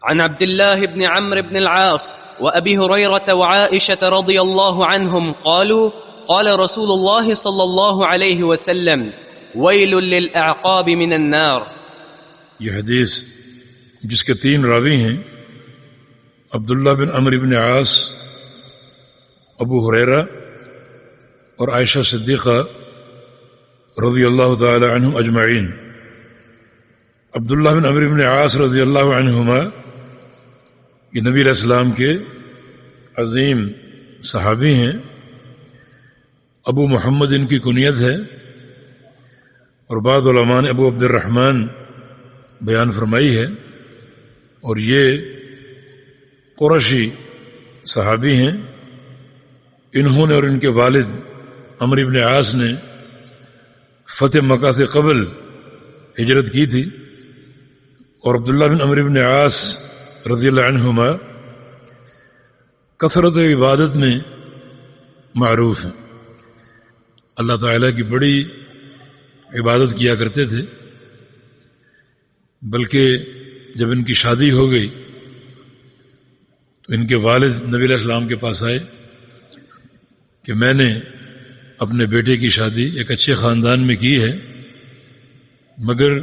عن عبد الله بن عمرو بن العاص وأبي هريرة وعائشة رضي الله عنهم قالوا قال رسول الله صلى الله عليه وسلم ويل للأعقاب من النار. یہ حدیث جس کے 3 راوی ہیں، عبداللہ بن عمرو بن عاص، ابو ہریرہ اور عائشہ صدیقہ رضی اللہ تعالی عنہم اجمعین۔ عبداللہ بن عمرو بن عاص رضی اللہ عنہما یہ نبی علیہ السلام کے عظیم صحابی ہیں، ابو محمد ان کی کنیت ہے، اور بعض علماء نے ابو عبد الرحمن بیان فرمائی ہے، اور یہ قرشی صحابی ہیں۔ انہوں نے اور ان کے والد عمرو بن عاص نے فتح مکہ سے قبل ہجرت کی تھی، اور عبداللہ بن عمرو بن عاص رضی اللہ عنہما کثرت عبادت میں معروف ہیں، اللہ تعالیٰ کی بڑی عبادت کیا کرتے تھے، بلکہ جب ان کی شادی ہو گئی تو ان کے والد نبی علیہ السلام کے پاس آئے کہ میں نے اپنے بیٹے کی شادی ایک اچھے خاندان میں کی ہے، مگر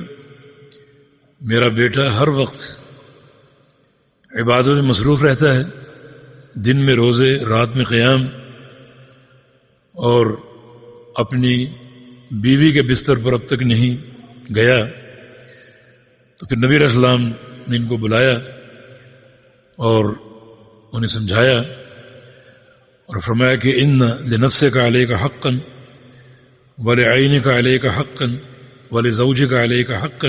میرا بیٹا ہر وقت عبادت میں مصروف رہتا ہے، دن میں روزے، رات میں قیام، اور اپنی بیوی کے بستر پر اب تک نہیں گیا۔ تو پھر نبی علیہ السلام نے ان کو بلایا اور انہیں سمجھایا اور فرمایا کہ ان لنفسک علیک حقا ولعینک علیک حقا ولزوجک علیک حقا،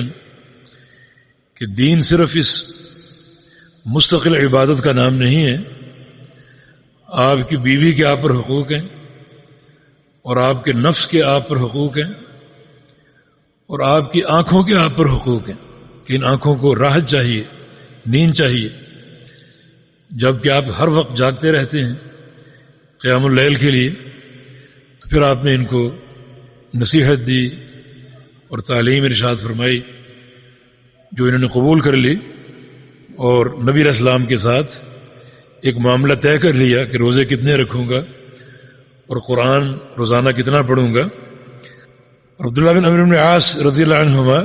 کہ دین صرف اس مستقل عبادت کا نام نہیں ہے، آپ کی بیوی کے آپ پر حقوق ہیں، اور آپ کے نفس کے آپ پر حقوق ہیں، اور آپ کی آنکھوں کے آپ پر حقوق ہیں، کہ ان آنکھوں کو راحت چاہیے، نیند چاہیے، جب کہ آپ ہر وقت جاگتے رہتے ہیں قیام اللیل کے لیے۔ تو پھر آپ نے ان کو نصیحت دی اور تعلیم ارشاد فرمائی، جو انہوں نے قبول کر لی، اور نبی علیہ السلام کے ساتھ ایک معاملہ طے کر لیا کہ روزے کتنے رکھوں گا اور قرآن روزانہ کتنا پڑھوں گا۔ اور عبداللہ بن عمرو بن عاص رضی اللہ عنہما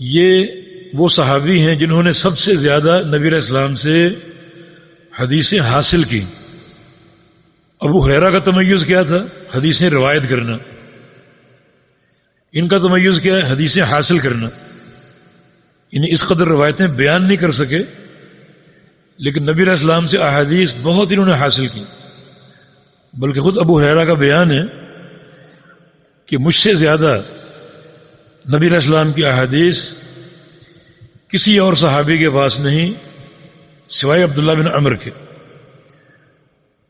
یہ وہ صحابی ہیں جنہوں نے سب سے زیادہ نبی علیہ السلام سے حدیثیں حاصل کی۔ ابو ہریرہ کا تمیز کیا تھا؟ حدیثیں روایت کرنا۔ ان کا تمیز کیا ہے؟ حدیثیں حاصل کرنا۔ انہیں اس قدر روایتیں بیان نہیں کر سکے، لیکن نبی علیہ السلام سے احادیث بہت انہوں نے حاصل کی، بلکہ خود ابو ہریرہ کا بیان ہے کہ مجھ سے زیادہ نبی علیہ السلام کی احادیث کسی اور صحابی کے پاس نہیں سوائے عبداللہ بن عمر کے،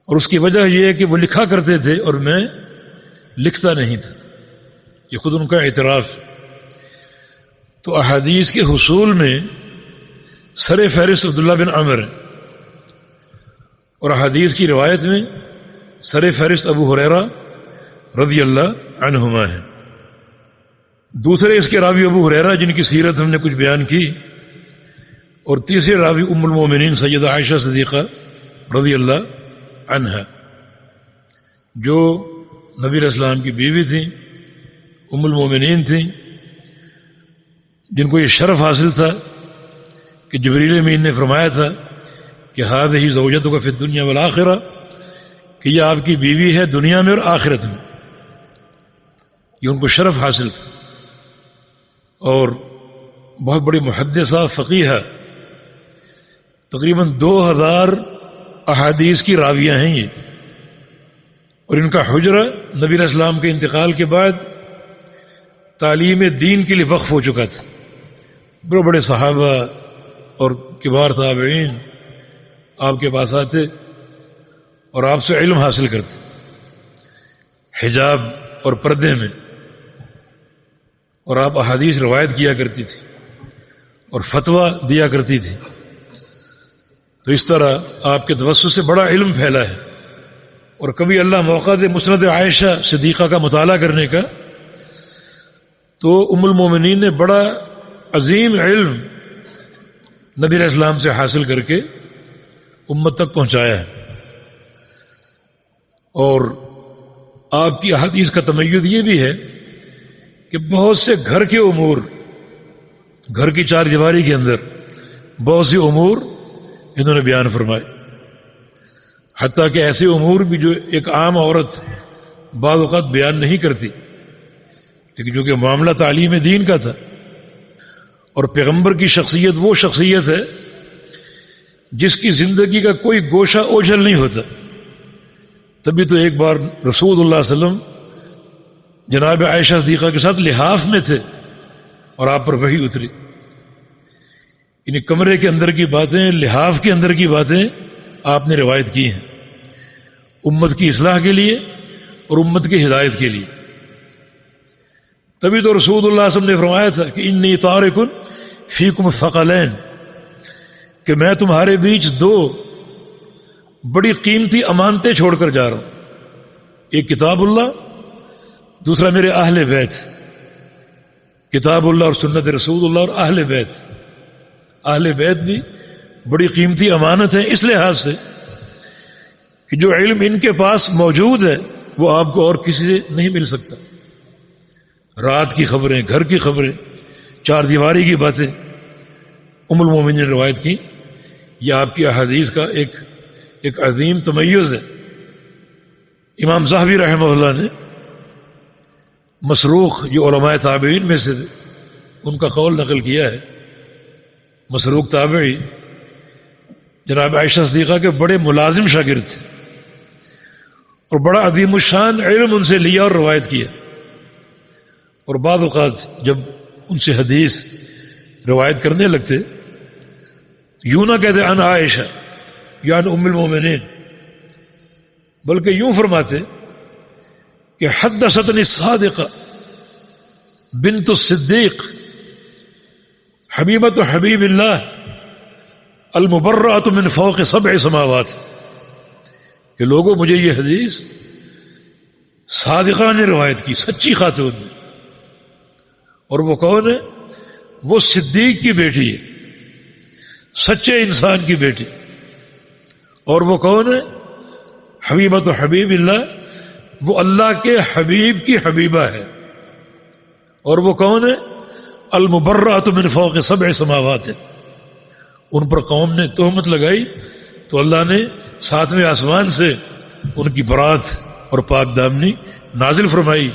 اور اس کی وجہ یہ ہے کہ وہ لکھا کرتے تھے اور میں لکھتا نہیں تھا، یہ خود ان کا اعتراف۔ تو احادیث کے حصول میں سر فہرست عبداللہ بن عمر ہے، اور احادیث کی روایت میں سر فہرست ابو ہریرہ رضی اللہ عنہما ہے۔ دوسرے اس کے راوی ابو ہریرہ جن کی سیرت ہم نے کچھ بیان کی، اور تیسرے راوی ام المومنین سیدہ عائشہ صدیقہ رضی اللہ عنہا، جو نبی علیہ السلام کی بیوی تھیں، ام المومنین تھیں، جن کو یہ شرف حاصل تھا کہ جبریل امین نے فرمایا تھا کہ ہذہ زوجتک فی الدنیا والآخرہ، کہ یہ آپ کی بیوی ہے دنیا میں اور آخرت میں۔ یہ ان کو شرف حاصل تھا، اور بہت بڑی محدثہ فقیہہ، تقریباً 2000 احادیث کی راویہ ہیں یہ، اور ان کا حجرہ نبی علیہ السلام کے انتقال کے بعد تعلیم دین کے لیے وقف ہو چکا تھا۔ بڑے بڑے صحابہ اور کبار تابعین آپ کے پاس آتے اور آپ سے علم حاصل کرتے، حجاب اور پردے میں، اور آپ احادیث روایت کیا کرتی تھی اور فتویٰ دیا کرتی تھی۔ تو اس طرح آپ کے توسط سے بڑا علم پھیلا ہے، اور کبھی اللہ موقع دے مسند عائشہ صدیقہ کا مطالعہ کرنے کا، تو ام المومنین نے بڑا عظیم علم نبی علیہ السلام سے حاصل کر کے امت تک پہنچایا ہے. اور آپ کی احادیث کا تمیز یہ بھی ہے کہ بہت سے گھر کے امور، گھر کی چار دیواری کے اندر بہت سی امور انہوں نے بیان فرمائے، حتیٰ کہ ایسے امور بھی جو ایک عام عورت بعض اوقات بیان نہیں کرتی، لیکن جو کہ معاملہ تعلیم دین کا تھا. اور پیغمبر کی شخصیت وہ شخصیت ہے جس کی زندگی کا کوئی گوشہ اوجھل نہیں ہوتا. تبھی تو ایک بار رسول اللہ صلی اللہ علیہ وسلم جناب عائشہ صدیقہ کے ساتھ لحاف میں تھے اور آپ پر وحی اتری. یعنی کمرے کے اندر کی باتیں، لحاف کے اندر کی باتیں آپ نے روایت کی ہیں امت کی اصلاح کے لیے اور امت کی ہدایت کے لیے. تبھی تو رسول اللہ صلی اللہ علیہ وسلم نے فرمایا تھا کہ انی تارک فیکم الثقلین، کہ میں تمہارے بیچ دو بڑی قیمتی امانتیں چھوڑ کر جا رہا ہوں، ایک کتاب اللہ، دوسرا میرے اہل بیت. کتاب اللہ اور سنت رسول اللہ اور اہل بیت. اہل بیت بھی بڑی قیمتی امانت ہے اس لحاظ سے کہ جو علم ان کے پاس موجود ہے وہ آپ کو اور کسی سے نہیں مل سکتا. رات کی خبریں، گھر کی خبریں، چار دیواری کی باتیں ام المومنین نے روایت کی. یہ آپ کی احادیث کا ایک عظیم تمیز ہے. امام ذہبی رحمہ اللہ نے مسروق جو علماء تابعین میں سے تھے ان کا قول نقل کیا ہے. مسروق تابعی جناب عائشہ صدیقہ کے بڑے ملازم شاگرد تھے اور بڑا عظیم الشان علم ان سے لیا اور روایت کیا. اور بعض اوقات جب ان سے حدیث روایت کرنے لگتے یوں نہ کہتے ان عائشہ یا ان ام المومنین، بلکہ یوں فرماتے کہ حدثتنی الصادقہ بنت الصدیق حبیبۃ حبیب اللہ المبرأۃ من فوق 7 سماوات، کہ لوگوں مجھے یہ حدیث صادقہ نے روایت کی، سچی خاتون نے. اور وہ کون ہے؟ وہ صدیق کی بیٹی ہے، سچے انسان کی بیٹی. اور وہ کون ہے؟ حبیبۃ حبیب اللہ، وہ اللہ کے حبیب کی حبیبہ ہے. اور وہ کون ہے؟ المبرأۃ من فوق 7 سماوات. ان پر قوم نے تہمت لگائی تو اللہ نے 7ویں آسمان سے ان کی برات اور پاک دامنی نازل فرمائی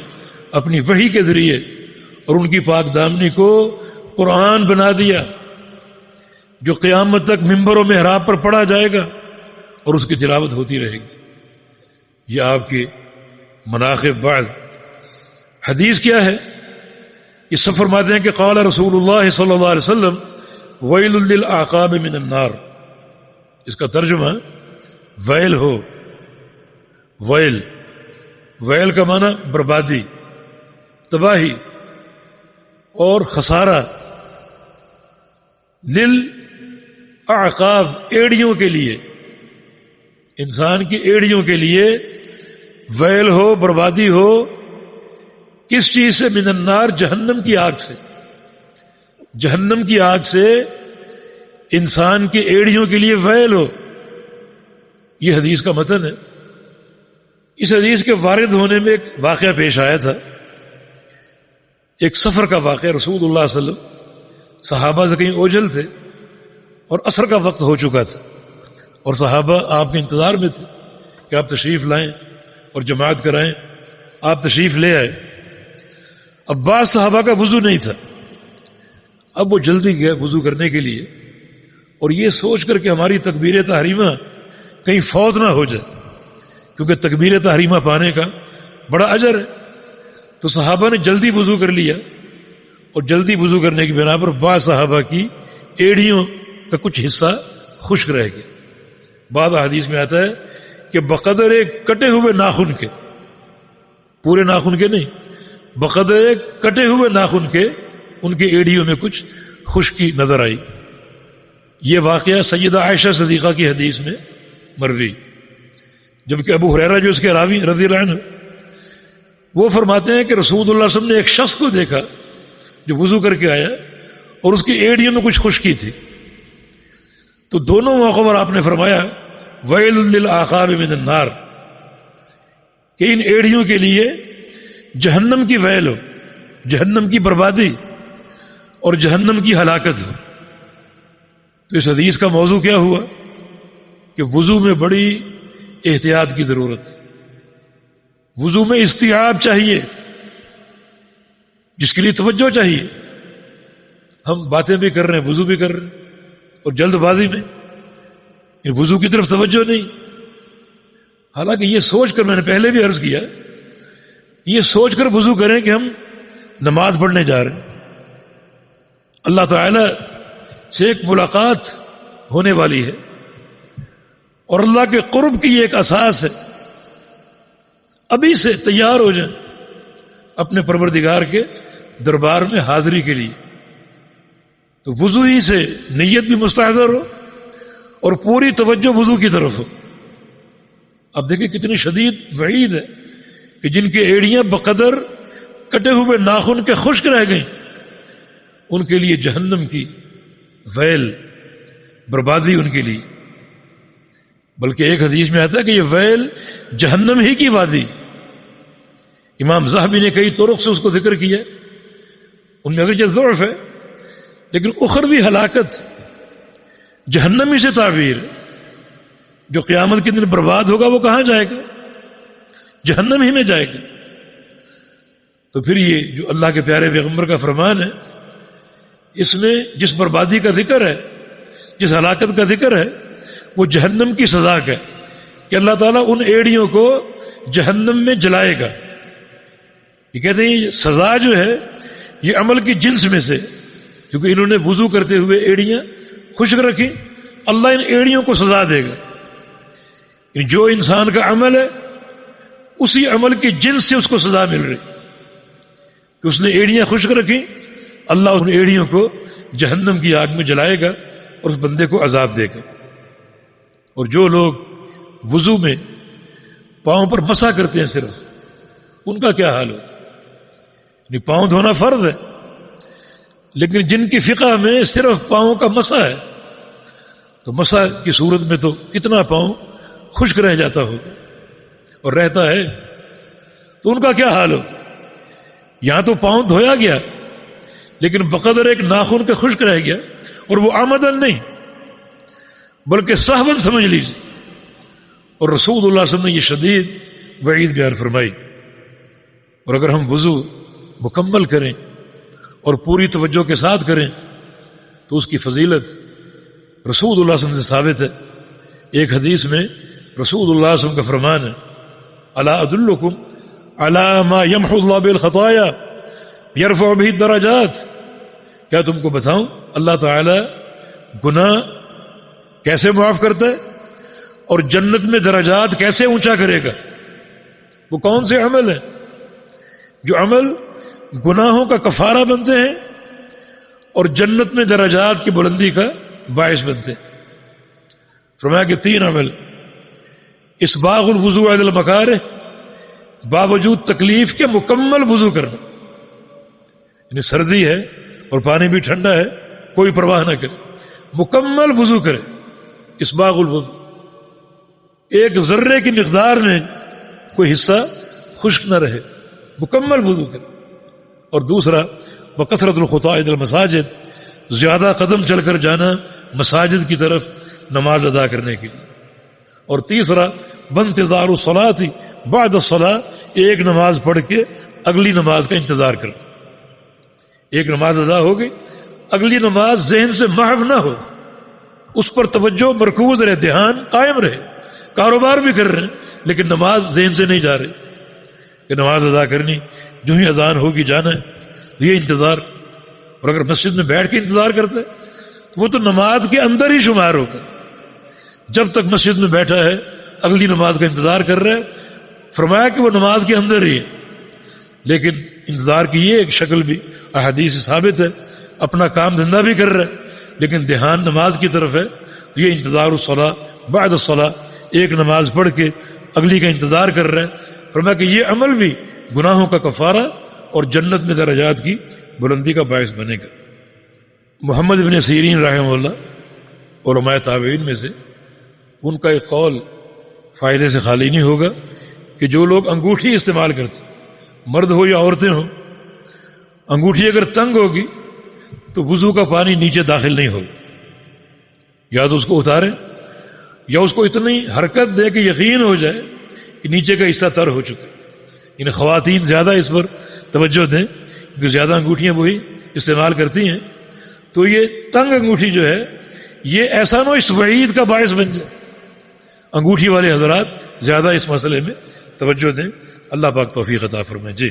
اپنی وحی کے ذریعے، اور ان کی پاک دامنی کو قرآن بنا دیا جو قیامت تک ممبر و محراب پر پڑھا جائے گا اور اس کی تلاوت ہوتی رہے گی. یہ آپ کے مناقب. بعد حدیث کیا ہے؟ یہ سب فرماتے ہیں کہ قال رسول اللہ صلی اللہ علیہ وسلم ویل للعقاب من النار. اس کا ترجمہ ویل ہو. ویل کا معنی بربادی، تباہی اور خسارہ. للعقاب ایڑیوں کے لیے، انسان کی ایڑیوں کے لیے ویل ہو، بربادی ہو. کس چیز سے؟ من النار، جہنم کی آگ سے. جہنم کی آگ سے انسان کی ایڑیوں کے لیے ویل ہو. یہ حدیث کا متن ہے. اس حدیث کے وارد ہونے میں ایک واقعہ پیش آیا تھا، ایک سفر کا واقعہ. رسول اللہ صلی اللہ علیہ وسلم صحابہ سے کہیں اوجھل تھے اور عصر کا وقت ہو چکا تھا، اور صحابہ آپ کے انتظار میں تھے کہ آپ تشریف لائیں اور جماعت کرائیں. آپ تشریف لے آئے. اب بعض صحابہ کا وضو نہیں تھا. اب وہ جلدی گیا وضو کرنے کے لیے، اور یہ سوچ کر کہ ہماری تکبیر تحریمہ کہیں فوت نہ ہو جائے، کیونکہ تکبیر تحریمہ پانے کا بڑا اجر ہے. تو صحابہ نے جلدی وضو کر لیا، اور جلدی وضو کرنے کی بنا پر بعض صحابہ کی ایڑیوں کا کچھ حصہ خشک رہ گیا. بعض حدیث میں آتا ہے کہ بقدر ایک کٹے ہوئے ناخن کے، پورے ناخن کے نہیں، بقدر ایک کٹے ہوئے ناخن کے ان کے ایڑیوں میں کچھ خشکی نظر آئی. یہ واقعہ سیدہ عائشہ صدیقہ کی حدیث میں مروی. جبکہ ابو ہریرہ جو اس کے راوی رضی اللہ عنہ، وہ فرماتے ہیں کہ رسول اللہ صلی اللہ علیہ وسلم نے ایک شخص کو دیکھا جو وضو کر کے آیا اور اس کی ایڑیوں میں کچھ خشکی تھی. تو دونوں موقعوں پر آپ نے فرمایا ویل للعقاب من النار، کہ ان ایڑیوں کے لیے جہنم کی ویل ہو، جہنم کی بربادی اور جہنم کی ہلاکت ہو۔ تو اس حدیث کا موضوع کیا ہوا کہ وضو میں بڑی احتیاط کی ضرورت، وضو میں استیعاب چاہیے، جس کے لیے توجہ چاہیے۔ ہم باتیں بھی کر رہے ہیں، وضو بھی کر رہے ہیں، اور جلد بازی میں وضو کی طرف توجہ نہیں۔ حالانکہ یہ سوچ کر، میں نے پہلے بھی عرض کیا، یہ سوچ کر وضو کریں کہ ہم نماز پڑھنے جا رہے ہیں، اللہ تعالی سے ایک ملاقات ہونے والی ہے، اور اللہ کے قرب کی یہ ایک اساس ہے۔ ابھی سے تیار ہو جائیں اپنے پروردگار کے دربار میں حاضری کے لیے۔ تو وضو ہی سے نیت بھی مستحضر ہو اور پوری توجہ وضو کی طرف ہو۔ اب دیکھیں کتنی شدید وعید ہے کہ جن کی ایڑیاں بقدر کٹے ہوئے ناخن کے خشک رہ گئیں، ان کے لیے جہنم کی ویل، بربادی ان کے لیے۔ بلکہ ایک حدیث میں آتا ہے کہ یہ ویل جہنم ہی کی وادی۔ امام ذہبی نے کئی طرق سے اس کو ذکر کیا، ان میں اگرچہ ضعف ہے لیکن اخروی ہلاکت جہنم ہی سے تعبیر ہے۔ جو قیامت کے دن برباد ہوگا وہ کہاں جائے گا؟ جہنم ہی میں جائے گا۔ تو پھر یہ جو اللہ کے پیارے پیغمبر کا فرمان ہے، اس میں جس بربادی کا ذکر ہے، جس ہلاکت کا ذکر ہے، وہ جہنم کی سزا کا ہے کہ اللہ تعالیٰ ان ایڑیوں کو جہنم میں جلائے گا۔ یہ کہتے ہیں یہ سزا جو ہے یہ عمل کی جنس میں سے، کیونکہ انہوں نے وضو کرتے ہوئے ایڑیاں خشک رکھی، اللہ ان ایڑیوں کو سزا دے گا۔ جو انسان کا عمل ہے اسی عمل کی جنس سے اس کو سزا مل رہی کہ اس نے ایڑیاں خشک رکھی، اللہ ان ایڑیوں کو جہنم کی آگ میں جلائے گا اور اس بندے کو عذاب دے گا۔ اور جو لوگ وضو میں پاؤں پر مسح کرتے ہیں صرف، ان کا کیا حال ہوگا؟ یعنی پاؤں دھونا فرض ہے، لیکن جن کی فقہ میں صرف پاؤں کا مسح ہے، تو مسح کی صورت میں تو کتنا پاؤں خشک رہ جاتا ہوگا اور رہتا ہے، تو ان کا کیا حال ہوگا؟ یہاں تو پاؤں دھویا گیا لیکن بقدر ایک ناخن کے خشک رہ گیا، اور وہ آمدن نہیں بلکہ سہون سمجھ لیجیے۔ اور رسول اللہ صلی اللہ علیہ وسلم نے یہ شدید وعید بیان فرمائی۔ اور اگر ہم وضو مکمل کریں اور پوری توجہ کے ساتھ کریں تو اس کی فضیلت رسول اللہ صلی اللہ علیہ وسلم سے ثابت ہے۔ ایک حدیث میں رسول اللہ صلی اللہ علیہ وسلم کا فرمان ہے، الا ادلکم علی ما یمحو اللہ بالخطایا یرفع به الدرجات، کیا تم کو بتاؤں اللہ تعالی گناہ کیسے معاف کرتا ہے اور جنت میں درجات کیسے اونچا کرے گا؟ وہ کون سے عمل ہیں جو عمل گناہوں کا کفارہ بنتے ہیں اور جنت میں درجات کی بلندی کا باعث بنتے ہیں؟ فرمایا کہ 3 عمل: اسباغ الوضوء علی المکارہ، باوجود تکلیف کے مکمل وضو کرنا، یعنی سردی ہے اور پانی بھی ٹھنڈا ہے کوئی پرواہ نہ کرے، مکمل وضو کرے۔ اسباغ الوضوء، ایک ذرے کی مقدار میں کوئی حصہ خشک نہ رہے، مکمل وضو کرے۔ اور دوسرا وکثرت الخطا الی المساجد، زیادہ قدم چل کر جانا مساجد کی طرف نماز ادا کرنے کے لیے۔ اور تیسرا وانتظار الصلاۃ بعد الصلاۃ، ایک نماز پڑھ کے اگلی نماز کا انتظار کرنا۔ ایک نماز ادا ہو گئی، اگلی نماز ذہن سے محو نہ ہو، اس پر توجہ مرکوز رہے، دھیان قائم رہے۔ کاروبار بھی کر رہے ہیں لیکن نماز ذہن سے نہیں جا رہی کہ نماز ادا کرنی، جو ہی اذان ہوگی جانا ہے، تو یہ انتظار۔ اور اگر مسجد میں بیٹھ کے انتظار کرتا ہے تو وہ تو نماز کے اندر ہی شمار ہوگا۔ جب تک مسجد میں بیٹھا ہے اگلی نماز کا انتظار کر رہا ہے، فرمایا کہ وہ نماز کے اندر ہی ہے۔ لیکن انتظار کی یہ ایک شکل بھی احادیث سے ثابت ہے، اپنا کام دھندہ بھی کر رہا ہے لیکن دھیان نماز کی طرف ہے، تو یہ انتظار الصلاۃ بعد الصلاۃ، ایک نماز پڑھ کے اگلی کا انتظار کر رہا ہے۔ فرمایا کہ یہ عمل بھی گناہوں کا کفارہ اور جنت میں درجات کی بلندی کا باعث بنے گا۔ محمد بن سیرین رحمہ اللہ علماء تابعین میں سے ان کا ایک قول فائدے سے خالی نہیں ہوگا کہ جو لوگ انگوٹھی استعمال کرتے، مرد ہو یا عورتیں ہوں، انگوٹھی اگر تنگ ہوگی تو وضو کا پانی نیچے داخل نہیں ہوگا، یا تو اس کو اتاریں یا اس کو اتنی حرکت دے کہ یقین ہو جائے کہ نیچے کا حصہ تر ہو چکا۔ ان خواتین زیادہ اس پر توجہ دیں کیونکہ زیادہ انگوٹھیاں وہی استعمال کرتی ہیں، تو یہ تنگ انگوٹھی جو ہے یہ ایسا نہ ہو اس وعید کا باعث بن جائے۔ انگوٹھی والے حضرات زیادہ اس مسئلے میں توجہ دیں، اللہ پاک توفیق عطا فرمائے۔ جی